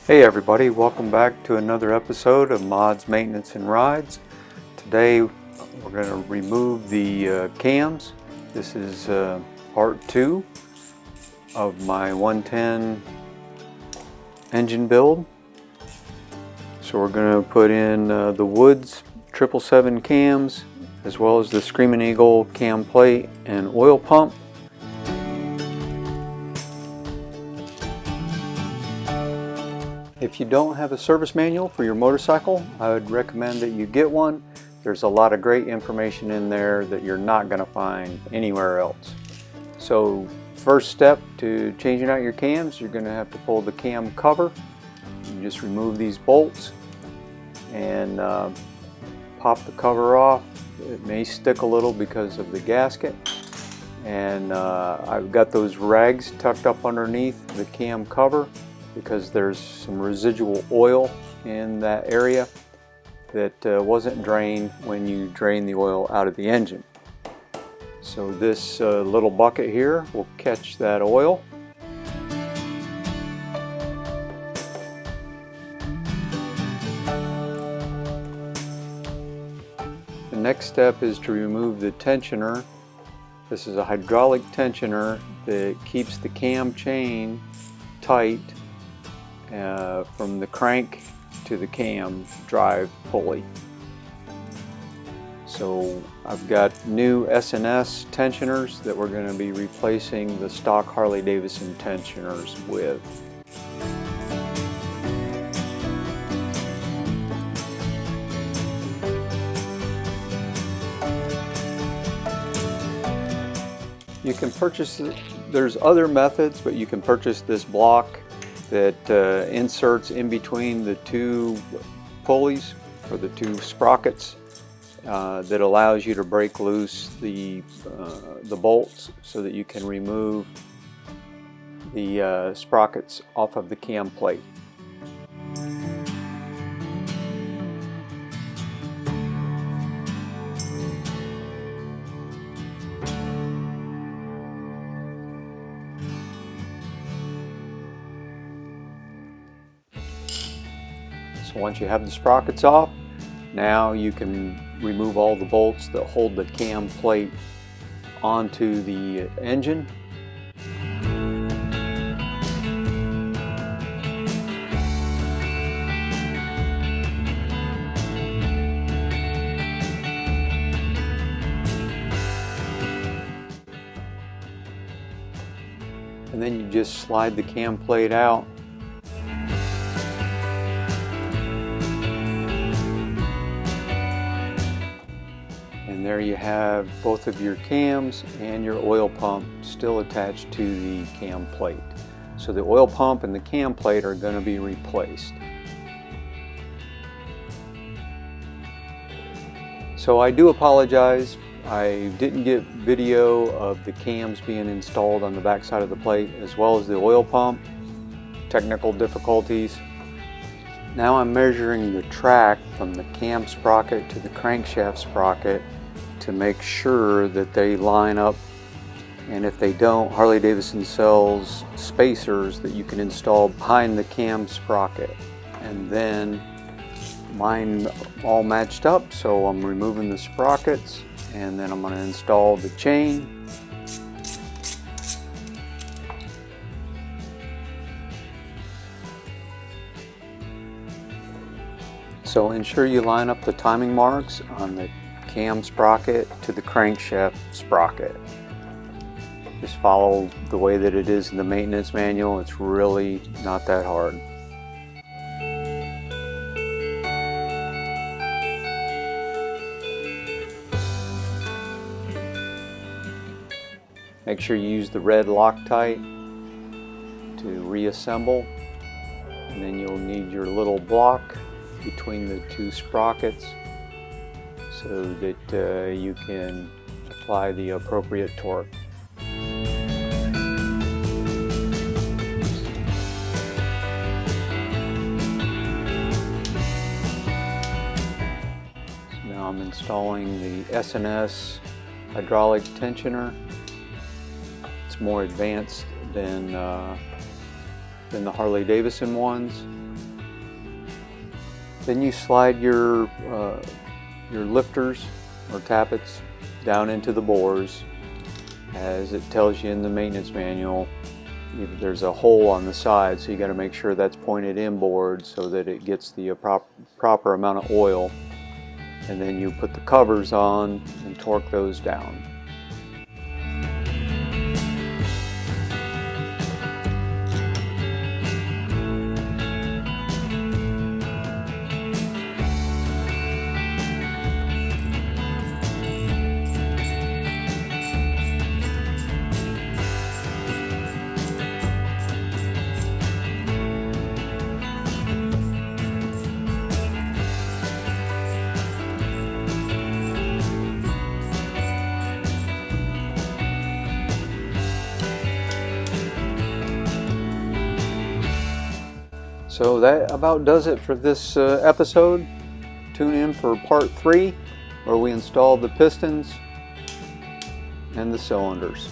Hey everybody, welcome back to another episode of Mods, Maintenance, and Rides. Today we're going to remove the cams. This is part 2 of my 110 engine build. So we're going to put in the Woods 777 cams, as well as the Screaming Eagle cam plate and oil pump. If you don't have a service manual for your motorcycle, I would recommend that you get one. There's a lot of great information in there that you're not going to find anywhere else. So first step to changing out your cams, you're going to have to pull the cam cover. You just remove these bolts and pop the cover off. It may stick a little because of the gasket. And I've got those rags tucked up underneath the cam cover, because there's some residual oil in that area that wasn't drained when you drain the oil out of the engine. So this little bucket here will catch that oil. The next step is to remove the tensioner. This is a hydraulic tensioner that keeps the cam chain tight from the crank to the cam drive pulley. So I've got new S&S tensioners that we're going to be replacing the stock Harley Davidson tensioners with. You can purchase, there's other methods, but you can purchase this block that inserts in between the two pulleys or the two sprockets that allows you to break loose the bolts so that you can remove the sprockets off of the cam plate. So once you have the sprockets off, now you can remove all the bolts that hold the cam plate onto the engine. And then you just slide the cam plate out. And there you have both of your cams and your oil pump still attached to the cam plate. So the oil pump and the cam plate are going to be replaced. So I do apologize. I didn't get video of the cams being installed on the back side of the plate, as well as the oil pump. Technical difficulties. Now I'm measuring the track from the cam sprocket to the crankshaft sprocket to make sure that they line up, and if they don't, Harley Davidson sells spacers that you can install behind the cam sprocket. And then mine all matched up, so I'm removing the sprockets and then I'm going to install the chain. So ensure you line up the timing marks on the cam sprocket to the crankshaft sprocket. Just follow the way that it is in the maintenance manual. It's really not that hard. Make sure you use the red Loctite to reassemble, and then you'll need your little block between the two sprockets so that you can apply the appropriate torque. So now I'm installing the S&S hydraulic tensioner. It's more advanced than the Harley Davidson ones. Then you slide your lifters or tappets down into the bores. As it tells you in the maintenance manual, there's a hole on the side, so you got to make sure that's pointed inboard so that it gets the proper amount of oil. And then you put the covers on and torque those down. So that about does it for this episode. Tune in for part 3, where we install the pistons and the cylinders.